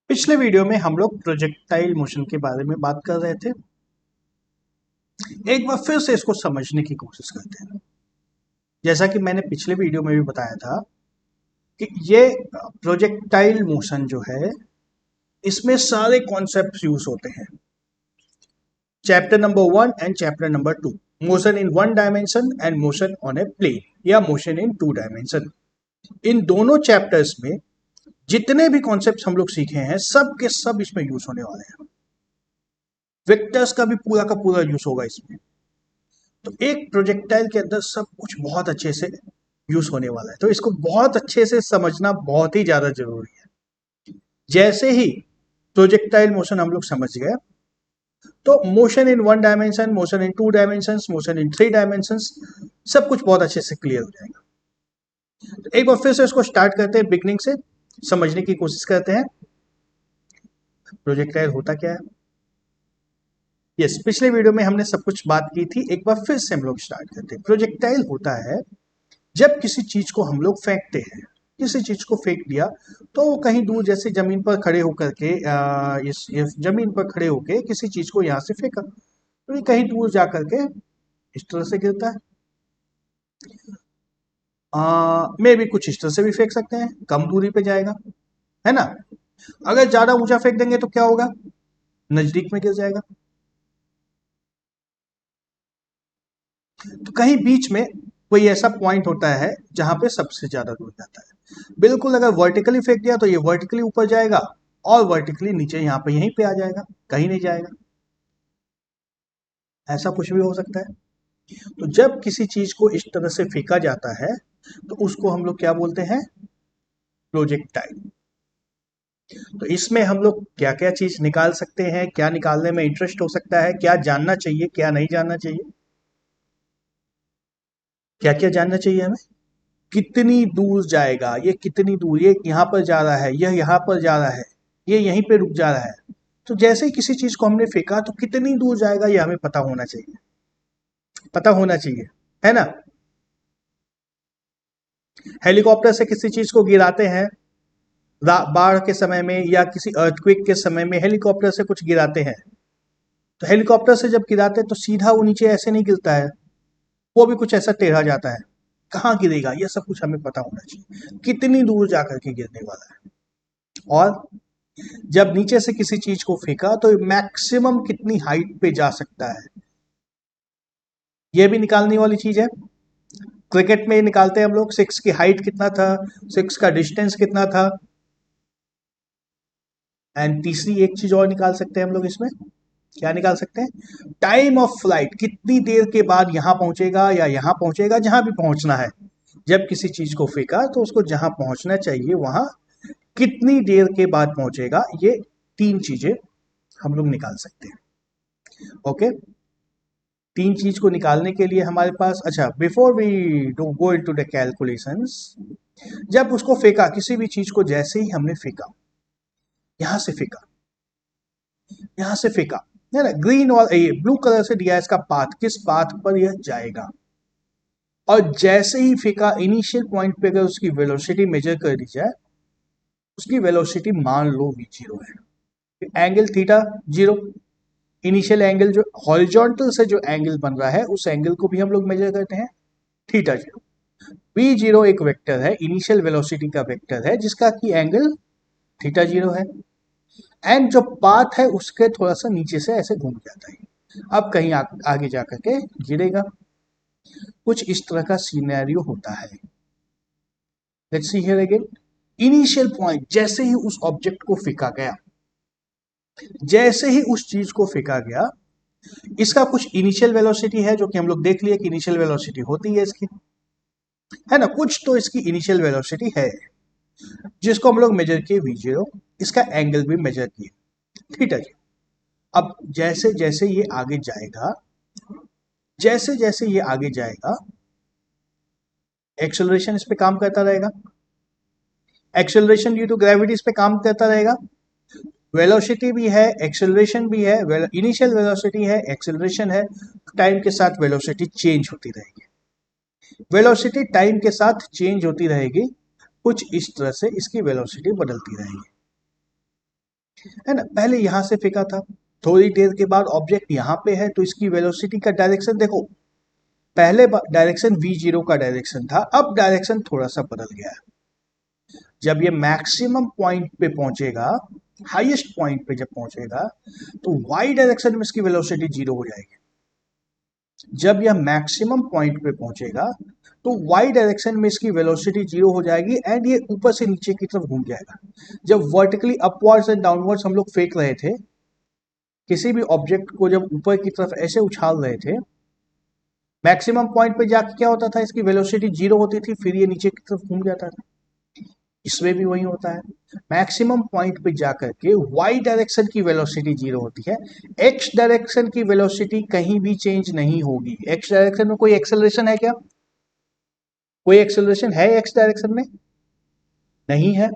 पिछले वीडियो में हम लोग प्रोजेक्टाइल मोशन के बारे में बात कर रहे थे। एक बार फिर से इसको समझने की कोशिश करते हैं। जैसा कि मैंने पिछले वीडियो में भी बताया था कि ये प्रोजेक्टाइल मोशन जो है इसमें सारे कॉन्सेप्ट्स यूज होते हैं। Chapter number 1 and chapter number 2, motion in 1 dimension and motion on a plane या मोशन इन 2 डायमेंशन। इन दोनों चैप्टर्स में जितने भी कॉन्सेप्ट्स हम लोग सीखे हैं सब के सब इसमें यूज होने वाले हैं। वेक्टर्स का भी पूरा का पूरा यूज होगा इसमें। तो एक प्रोजेक्टाइल के अंदर सब कुछ बहुत अच्छे से यूज होने वाला है, तो इसको बहुत अच्छे से समझना बहुत ही ज्यादा जरूरी है। जैसे ही प्रोजेक्टाइल मोशन हम लोग समझ गए तो motion in 1 dimension, motion in 2 dimension, motion in 3 dimension सब कुछ बहुत अच्छे से क्लियर हो जाएगा। तो एक बार फिर से इसको स्टार्ट करते हैं, बिगनिंग से समझने की कोशिश करते हैं। प्रोजेक्टाइल होता क्या है? यस, पिछले वीडियो में हमने सब कुछ बात की थी, एक बार फिर से हम लोग स्टार्ट करते हैं। प्रोजेक्टाइल होता है जब किसी चीज को हम लोग फेंकते हैं, किसी चीज को फेंक दिया तो वो कहीं दूर, जैसे जमीन पर खड़े होकर के इस जमीन पर खड़े होके किसी चीज को यहाँ से फेंका तो ये कहीं दूर जा करके इस तरह से गिरता है। मे भी कुछ इस तरह से भी फेंक सकते हैं, कम दूरी पे जाएगा, है ना। अगर ज्यादा ऊंचा फेंक देंगे तो क्या होगा? नजदीक में गिर जाएगा। तो कहीं बीच में कोई ऐसा पॉइंट होता है जहां पे सबसे ज्यादा दूर जाता है। बिल्कुल अगर वर्टिकली फेंक दिया तो ये वर्टिकली ऊपर जाएगा और वर्टिकली नीचे यहाँ पे यहीं पे आ जाएगा, कहीं नहीं जाएगा। ऐसा कुछ भी हो सकता है। तो जब किसी चीज को इस तरह से फेंका जाता है तो उसको हम लोग क्या बोलते हैं? प्रोजेक्टाइल। तो इसमें हम लोग क्या क्या चीज निकाल सकते हैं, क्या निकालने में इंटरेस्ट हो सकता है, क्या जानना चाहिए, क्या नहीं जानना चाहिए? क्या क्या जानना चाहिए हमें? कितनी दूर जाएगा, ये कितनी दूर, ये यहाँ पर जा रहा है, यह यहाँ पर जा रहा है, ये यहीं पे रुक जा रहा है। तो जैसे ही किसी चीज को हमने फेंका तो कितनी दूर जाएगा ये हमें पता होना चाहिए, पता होना चाहिए, है ना। हेलीकॉप्टर से किसी चीज को गिराते हैं बाढ़ के समय में या किसी अर्थक्वेक के समय में, हेलीकॉप्टर से कुछ गिराते हैं तो हेलीकॉप्टर से जब गिराते हैं तो सीधा वो नीचे ऐसे नहीं गिरता है, वो भी कुछ ऐसा टेढ़ा जाता है। कहाँ गिरेगा ये सब कुछ हमें पता होना चाहिए, कितनी दूर जाकर के गिरने वाला है। और जब नीचे से किसी चीज को फेंका तो मैक्सिमम कितनी हाइट पे जा सकता है, ये भी निकालने वाली चीज है। क्रिकेट में निकालते हैं हम लोग, 6 की हाइट कितना था, 6 का डिस्टेंस कितना था। एंड तीसरी एक चीज और निकाल सकते हैं हम लोग इसमें, क्या निकाल सकते हैं? टाइम ऑफ फ्लाइट, कितनी देर के बाद यहां पहुंचेगा या यहां पहुंचेगा, जहां भी पहुंचना है। जब किसी चीज को फेंका तो उसको जहां पहुंचना चाहिए वहां कितनी देर के बाद पहुंचेगा, ये 3 चीजें हम लोग निकाल सकते हैं। ओके, 3 चीज को निकालने के लिए हमारे पास, अच्छा before we do go into the calculations, जब उसको फेंका, किसी भी चीज को जैसे ही हमने फेंका, यहां से फेंका, यहां से फेंका, है ना, ग्रीन और ब्लू कलर से दिया है इसका पाथ, किस पाथ पर यह जाएगा। और जैसे ही फेंका, इनिशियल पॉइंट पे अगर उसकी वेलोसिटी मेजर कर दी जाए, उसकी वेलोसिटी मान लो v0 है, एंगल थीटा 0, इनिशियल एंगल जो हॉरिजॉन्टल से जो एंगल बन रहा है उस एंगल को भी हम लोग मेजर करते हैं, थीटा 0। v0 एक वेक्टर है, इनिशियल वेलोसिटी का वेक्टर है जिसका की एंगल थीटा 0 है। एंड जो पाथ है उसके थोड़ा सा नीचे से ऐसे घूम जाता है, अब कहीं आगे जाकर के गिरेगा। कुछ इस तरह का सीनैरियो होता है। Let's see here again, initial point, जैसे ही उस ऑब्जेक्ट को फेंका गया, जैसे ही उस चीज को फेंका गया, इसका कुछ इनिशियल वेलोसिटी है जो कि हम लोग देख लिए कि इनिशियल वेलोसिटी होती है इसकी, है ना, कुछ तो इसकी इनिशियल वेलोसिटी है जिसको हम लोग मेजर किए v0, इसका एंगल भी मेजर किए थीटा 0। अब जैसे जैसे ये आगे जाएगा, जैसे जैसे ये आगे जाएगा, एक्सेलरेशन इस पे काम करता रहेगा, एक्सेलरेशन ड्यू टू ग्रेविटी इस पे काम करता रहेगा। वेलोसिटी भी है, एक्सेलरेशन भी है, इनिशियल वेलोसिटी है, एक्सेलरेशन है, टाइम के साथ वेलोसिटी चेंज होती रहेगी। वेलोसिटी टाइम के साथ चेंज होती रहेगी, कुछ इस तरह से इसकी वेलोसिटी बदलती रहेगी। है ना। पहले यहां से फेंका था, थोड़ी देर के बाद ऑब्जेक्ट यहाँ पे है, तो इसकी वेलोसिटी का डायरेक्शन देखो, पहले डायरेक्शन v0 का डायरेक्शन था, अब डायरेक्शन थोड़ा सा बदल गया है। जब ये मैक्सिमम पॉइंट पे पहुंचेगा, हाईएस्ट पॉइंट पे जब पहुंचेगा, तो y डायरेक्शन में इसकी वेलोसिटी 0 हो जाएगी। जब यह मैक्सिमम पॉइंट पे पहुंचेगा तो y डायरेक्शन में इसकी वेलोसिटी 0 हो जाएगी एंड ये ऊपर से नीचे की तरफ घूम जाएगा। जब वर्टिकली अपवर्ड्स एंड डाउनवर्ड्स हम लोग फेंक रहे थे, किसी भी ऑब्जेक्ट को जब ऊपर की तरफ ऐसे उछाल रहे थे, मैक्सिमम पॉइंट पे जाके क्या होता था, इसकी वेलोसिटी 0 होती थी, फिर ये नीचे की तरफ घूम जाता था। इसमें भी वही होता है, मैक्सिमम पॉइंट पे जाकर के y डायरेक्शन की वेलोसिटी 0 होती है, x डायरेक्शन की वेलोसिटी कहीं भी चेंज नहीं होगी। x डायरेक्शन में कोई एक्सेलरेशन है क्या? कोई एक्सेलरेशन है x डायरेक्शन में? नहीं है।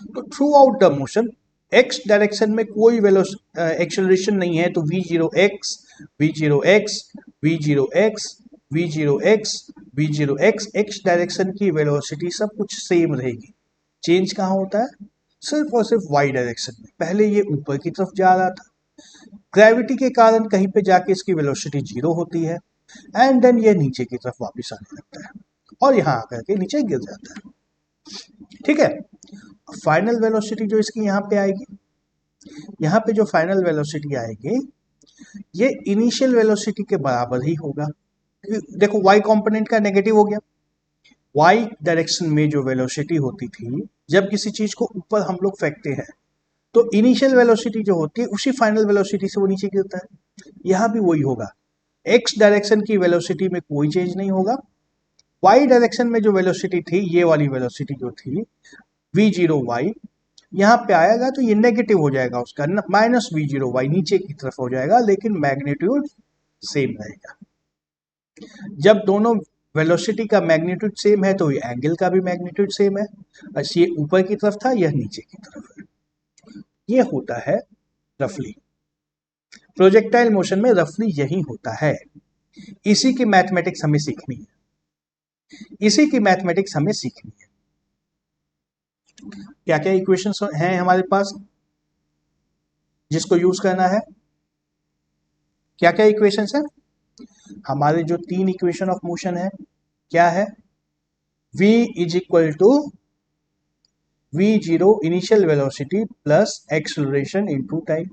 तो through out the motion x direction में कोई एक्सेलरेशन नहीं है, तो v0x v0x v0x v0x v0x x direction की वेलोसिटी सब कुछ सेम रहेगी। चेंज कहाँ होता है? सिर्फ और सिर्फ y डायरेक्शन में। पहले ये ऊपर की तरफ जा रहा था, ग्रेविटी के कारण कहीं पे जाके इसकी वेलोसिटी 0 होती है एंड देन ये नीचे की तरफ वापस आने लगता है और यहाँ आकर के नीचे गिर जाता है। ठीक है, फाइनल वेलोसिटी जो इसकी यहाँ पे आएगी, यहाँ पे जो फाइनल वेलोसिटी आएगी ये इनिशियल वेलोसिटी के बराबर ही होगा। देखो y कंपोनेंट का नेगेटिव हो गया, y डायरेक्शन में जो वेलोसिटी होती थी, जब किसी चीज को ऊपर हम लोग फेंकते हैं तो इनिशियल वेलोसिटी जो होती है उसी फाइनल वेलोसिटी से वो नीचे गिरता है। यहाँ भी वही होगा, x डायरेक्शन की वेलोसिटी में कोई चेंज नहीं होगा, y डायरेक्शन में जो वेलोसिटी थी, ये वाली वेलोसिटी जो थी v0y, यहाँ पे आएगा तो ये नेगेटिव हो जाएगा, उसका माइनस v0y नीचे की तरफ हो जाएगा, लेकिन मैग्नीट्यूड सेम रहेगा। जब दोनों वेलोसिटी का मैग्नीट्यूड सेम है तो ये एंगल का भी मैग्नीट्यूड सेम है, बस ये ऊपर की तरफ था, यह नीचे की तरफ है। ये होता है रफली प्रोजेक्टाइल मोशन में, रफली यही होता है। इसी की मैथमेटिक्स हमें सीखनी है, इसी की मैथमेटिक्स हमें सीखनी है। क्या क्या इक्वेशंस हैं हमारे पास जिसको यूज करना है? क्या क्या इक्वेशंस है हमारे? जो 3 इक्वेशन ऑफ मोशन है, क्या है? v is equal to v0 initial velocity plus acceleration into time,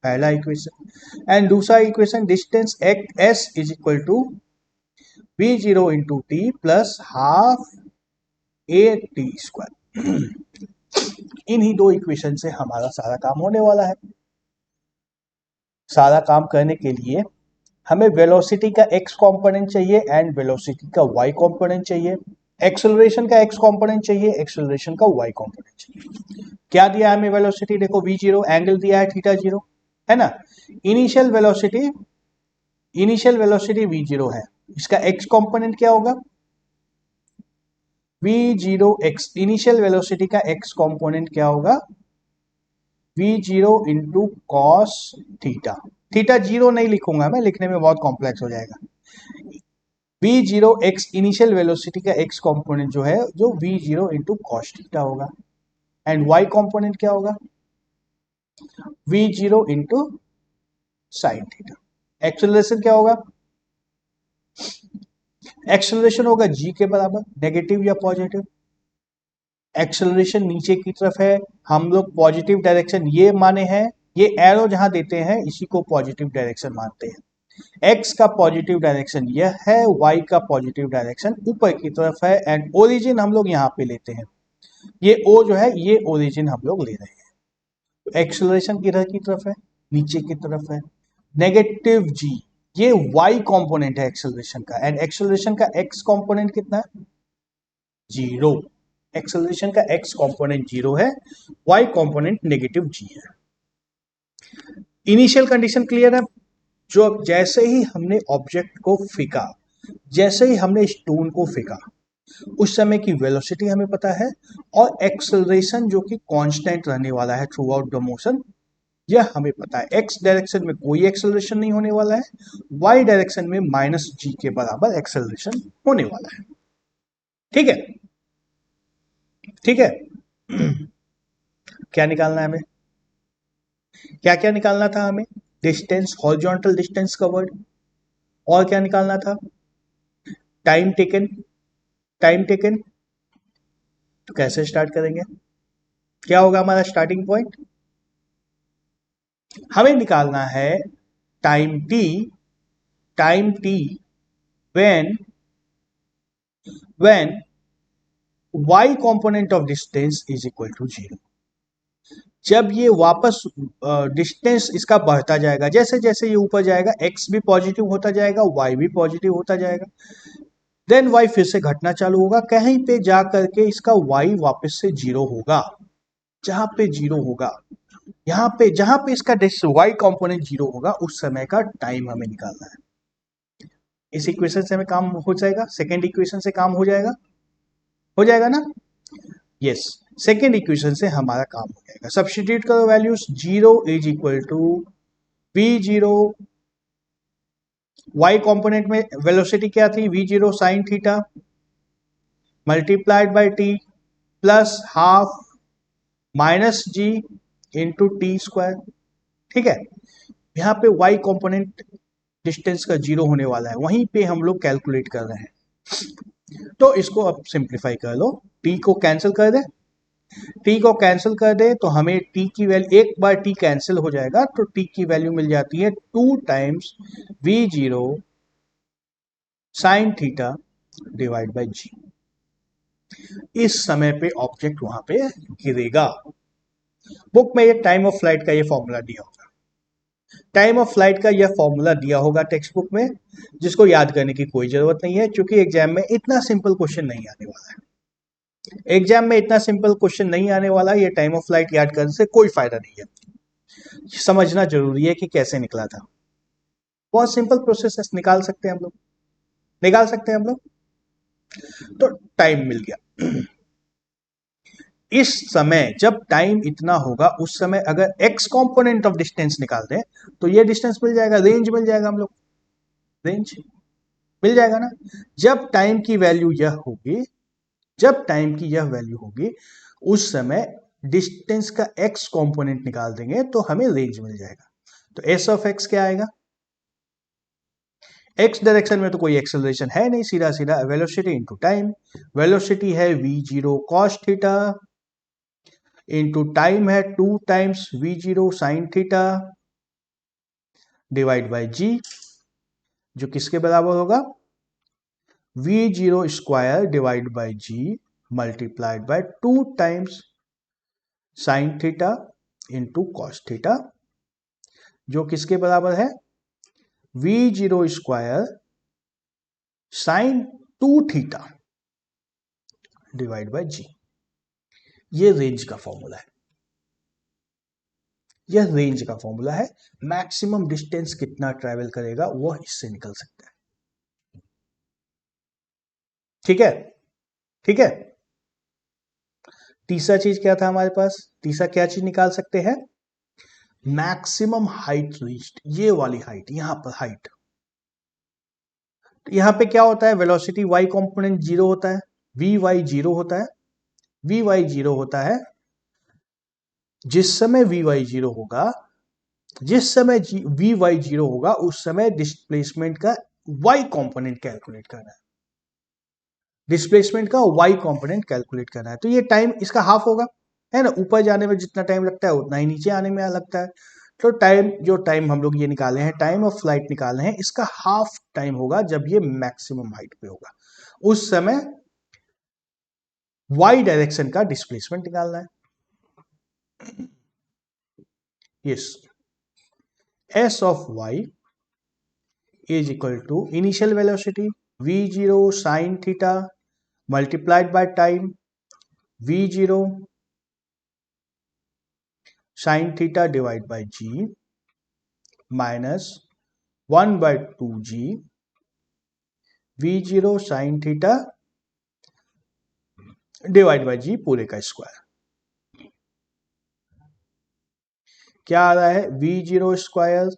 पहला इक्वेशन। एंड दूसरा equation distance s is equal to v0 into T plus half a t square. इन्हीं 2 equation से हमारा सारा काम होने वाला है। सारा काम करने के लिए हमें वेलोसिटी का x कंपोनेंट चाहिए एंड वेलोसिटी का y कंपोनेंट चाहिए, एक्सेलरेशन का x कंपोनेंट चाहिए, एक्सेलरेशन का y कंपोनेंट चाहिए। क्या दिया है हमें वेलोसिटी? देखो v0 एंगल दिया है थीटा 0, है ना। इनिशियल वेलोसिटी v0 है, इसका x कंपोनेंट क्या होगा? v0x, इनिशियल वेलोसिटी का x कंपोनेंट क्या होगा? v0 into cos theta. Theta 0 नहीं लिखूंगा मैं, लिखने में बहुत कॉम्प्लेक्स हो जाएगा। v0x इनिशियल वेलोसिटी का x कंपोनेंट जो है, जो v0 इंटू कॉस थीटा होगा, एंड y कंपोनेंट क्या होगा? v0 into sine theta. Acceleration क्या होगा? एक्सेलरेशन होगा g के बराबर, नेगेटिव या पॉजिटिव। एक्सेलरेशन नीचे की तरफ है, हम लोग पॉजिटिव डायरेक्शन ये माने हैं, ये एरो जहां देते हैं इसी को पॉजिटिव डायरेक्शन मानते हैं। x का पॉजिटिव डायरेक्शन यह है, y का पॉजिटिव डायरेक्शन ऊपर की तरफ है, एंड ओरिजिन हम लोग यहाँ पे लेते हैं, ये o जो है ये ओरिजिन हम लोग ले रहे हैं। तो एक्सेलरेशन किधर की तरफ है? नीचे की तरफ है। नेगेटिव g, ये y कंपोनेंट है एक्सेलरेशन का, एंड एक्सेलरेशन का x कंपोनेंट कितना है? 0। एक्सेलरेशन का x कंपोनेंट 0 है, y कंपोनेंट नेगेटिव g है। इनिशियल कंडीशन क्लियर है? जो जैसे ही हमने ऑब्जेक्ट को फेंका, जैसे ही हमने स्टोन को फेंका, उस समय की वेलोसिटी हमें पता है, और एक्सेलरेशन जो कि कांस्टेंट रहने वाला है थ्रू आउट द मोशन, यह हमें पता है। x डायरेक्शन में कोई एक्सेलरेशन नहीं होने वाला है, y डायरेक्शन में माइनस g के बराबर एक्सेलरेशन होने वाला है। ठीक है, ठीक है। क्या निकालना है हमें, क्या क्या निकालना था हमें, डिस्टेंस, हॉरिजॉन्टल डिस्टेंस कवर्ड, और क्या निकालना था, टाइम टेकन, टाइम टेकन। तो कैसे स्टार्ट करेंगे, क्या होगा हमारा स्टार्टिंग पॉइंट, हमें निकालना है time T, time T when when y component of distance is equal to 0। जब ये वापस डिस्टेंस इसका बढ़ता जाएगा, जैसे जैसे ये ऊपर जाएगा x भी पॉजिटिव होता जाएगा, y भी पॉजिटिव होता जाएगा, देन y फिर से घटना चालू होगा, कहीं पे जा करके इसका y वापस से 0 होगा, जहां पे 0 होगा, यहाँ पे जहां पे इसका y कंपोनेंट 0 होगा उस समय का टाइम हमें निकालना है। इस इक्वेशन से हमें काम हो जाएगा, सेकेंड इक्वेशन से काम हो जाएगा ना, यस, सेकेंड इक्वेशन से हमारा काम हो जाएगा। सब्स्टिट्यूट करो values, 0 is equal to v0, y component में वेलोसिटी क्या थी, v0 sine theta multiplied by t plus half minus g into T square. ठीक है, यहाँ पे y कंपोनेंट डिस्टेंस का 0 होने वाला है, वहीं पे हम लोग कैलकुलेट कर रहे हैं। तो इसको अब सिंप्लीफाई कर लो, t को कैंसिल कर दे, t को कैंसिल कर दे तो हमें t की वैल्यू, एक बार t कैंसिल हो जाएगा तो t की वैल्यू मिल जाती है 2 times v0 sine theta divide by g। इस समय पे ऑब्जेक्ट वहां पे गिरेगा। बुक में ये टाइम ऑफ फ्लाइट का ये फॉर्मूला दिया होगा, टाइम ऑफ फ्लाइट का यह फॉर्मूला दिया होगा टेक्स्ट बुक में, जिसको याद करने की कोई जरूरत नहीं है, क्योंकि एग्जाम में इतना सिंपल क्वेश्चन नहीं आने वाला है। एग्जाम में इतना सिंपल क्वेश्चन नहीं आने वाला, ये टाइम ऑफ फ्लाइट याद करने से कोई फायदा नहीं है, समझना जरूरी है कि कैसे निकला था। बहुत सिंपल प्रोसेस निकाल सकते हैं हम लोग, निकाल सकते हैं हम लोग। तो टाइम मिल गया। इस समय जब टाइम इतना होगा उस समय अगर x कंपोनेंट ऑफ डिस्टेंस निकाल दें तो ये डिस्टेंस मिल जाएगा, रेंज मिल जाएगा, हम लोग रेंज मिल जाएगा ना। जब टाइम की वैल्यू यह होगी, जब टाइम की यह वैल्यू होगी उस समय डिस्टेंस का x कंपोनेंट निकाल देंगे तो हमें रेंज मिल जाएगा। तो s ऑफ x क्या आएगा, x डायरेक्शन में तो कोई एक्सेलरेशन है नहीं, सीधा सीधा वेलोसिटी इनटू टाइम, वेलोसिटी है v0 cos theta into time है 2 times v0 sine theta divide by g, जो किसके बराबर होगा, v0 square divide by g multiplied by 2 times sine theta into cos theta, जो किसके बराबर है, v0 square sine 2 theta divide by g। ये रेंज का फॉर्मूला है, यह रेंज का फॉर्मूला है। मैक्सिमम डिस्टेंस कितना ट्रैवल करेगा वह इससे निकल सकता है। ठीक है, ठीक है। तीसरा चीज क्या था हमारे पास, तीसरा क्या चीज निकाल सकते हैं, मैक्सिमम हाइट रीच्ड, ये वाली हाइट, यहां पर हाइट। तो यहां पे क्या होता है, वेलोसिटी y कंपोनेंट 0 होता है, vy 0 होता है, vy 0 होता है। जिस समय vy 0 होगा, जिस समय vy 0 होगा उस समय डिस्प्लेसमेंट का y कंपोनेंट कैलकुलेट करना है, डिस्प्लेसमेंट का y कंपोनेंट कैलकुलेट करना है। तो ये टाइम इसका हाफ होगा, है ना, ऊपर जाने में जितना टाइम लगता है उतना ही नीचे आने में लगता है। तो टाइम, जो टाइम हम लोग ये निकाले हैं, टाइम ऑफ फ्लाइट निकाले हैं, इसका हाफ टाइम होगा जब ये मैक्सिमम हाइट पे होगा, उस समय y डायरेक्शन का डिस्प्लेसमेंट निकालना है। Yes, s of y is equal to initial velocity v0 sine theta multiplied by time v0 sine theta divide by g minus 1/2g v0 sine theta divide by g पूरे का square. क्या आ रहा है, v0 square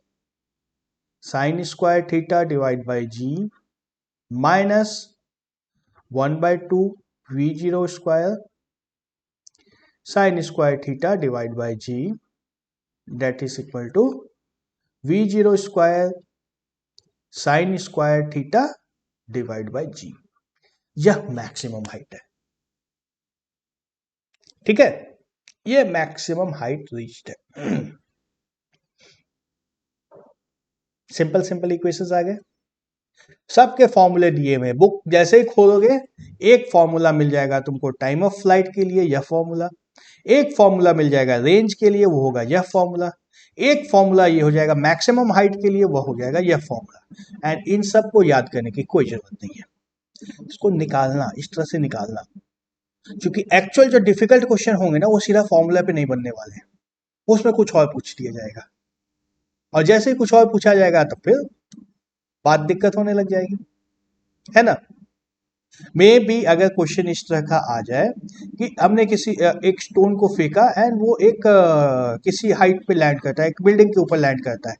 sine square theta divide by g minus 1/2 v0 square sine square theta divide by G that is equal to v0 square sine square theta divide by जी। यह maximum height है। ठीक है, ये maximum height reached है। Simple simple equations आ गए, सबके फॉर्मूले दिए हुए। बुक जैसे ही खोलोगे एक फॉर्मूला मिल जाएगा तुमको टाइम ऑफ फ्लाइट के लिए, यह फॉर्मूला। एक फॉर्मूला मिल जाएगा रेंज के लिए, वो होगा यह फॉर्मूला। एक फॉर्मूला ये हो जाएगा मैक्सिमम हाइट के लिए, वह हो जाएगा यह फॉर्मूला। एंड इन सब को याद करने की कोई जरूरत नहीं है, इसको निकालना इस तरह से निकालना, क्योंकि एक्चुअल जो डिफिकल्ट क्वेश्चन होंगे ना वो सीधा फॉर्मूला पे नहीं बनने वाले हैं, उसमें कुछ और पूछ दिया जाएगा। और जैसे ही कुछ और पूछा जाएगा तो फिर बात दिक्कत होने लग जाएगी, है ना। मे भी अगर क्वेश्चन इस तरह का आ जाए कि हमने किसी एक स्टोन को फेंका एंड वो एक किसी हाइट पे लैंड करता है, एक बिल्डिंग के ऊपर लैंड करता है,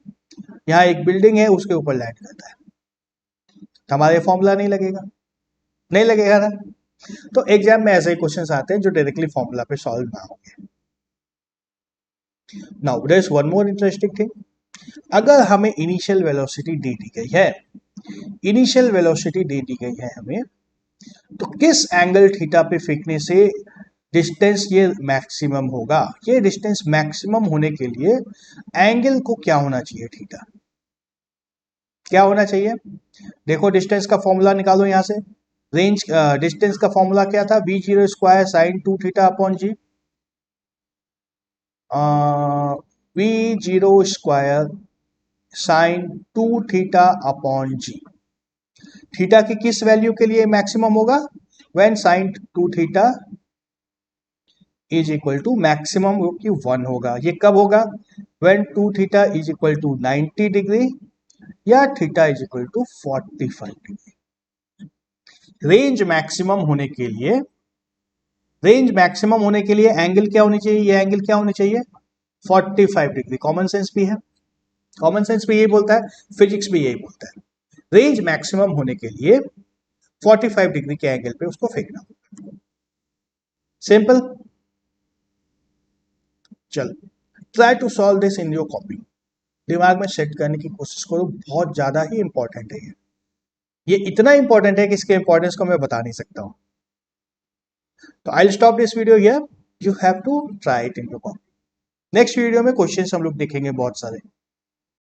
यहाँ एक बिल्डिंग है उसके ऊपर लैंड करता है, तो हमारे फॉर्मूला नहीं लगेगा, नहीं लगेगा ना। तो एग्जाम में ऐसे ही क्वेश्चंस आते हैं जो डायरेक्टली फॉर्मूला पे सॉल्व ना होंगे। Now there is one more interesting thing, अगर हमें इनिशियल वेलोसिटी दे दी गई है, इनिशियल वेलोसिटी दे दी गई है हमें, तो किस एंगल थीटा पे फेंकने से डिस्टेंस ये मैक्सिमम होगा। ये डिस्टेंस मैक्सिमम होने के लिए एंगल को क्या होना चाहिए, थीटा क्या होना चाहिए। देखो डिस्टेंस का फॉर्मूला निकालो यहां से, रेंज डिस्टेंस का फॉर्मूला क्या था, v0 square sine 2 theta upon g. v0 square sine 2 theta upon g. Theta की किस वैल्यू के लिए मैक्सिमम होगा, when sine 2 theta is equal to maximum की 1 होगा। ये कब होगा, when 2 theta is equal to 90 degree या theta is equal to 45 degree. Range maximum होने के लिए, रेंज मैक्सिमम होने के लिए एंगल क्या होनी चाहिए, ये एंगल क्या होनी चाहिए 45 डिग्री। कॉमन सेंस भी है, कॉमन सेंस भी यही बोलता है, फिजिक्स भी यही बोलता है। रेंज मैक्सिमम होने के लिए 45 डिग्री के एंगल पे उसको फेंकना। सिंपल। चल try to solve this in your copy, दिमाग में सेट करने की कोशिश करो, बहुत ज्यादा ही इंपॉर्टेंट है ये इतना इंपॉर्टेंट है कि इसके इंपॉर्टेंस को मैं बता नहीं सकता हूं। तो I will stop this video here, you have to try it in your copy. Next video में क्वेश्चंस हम लोग देखेंगे बहुत सारे।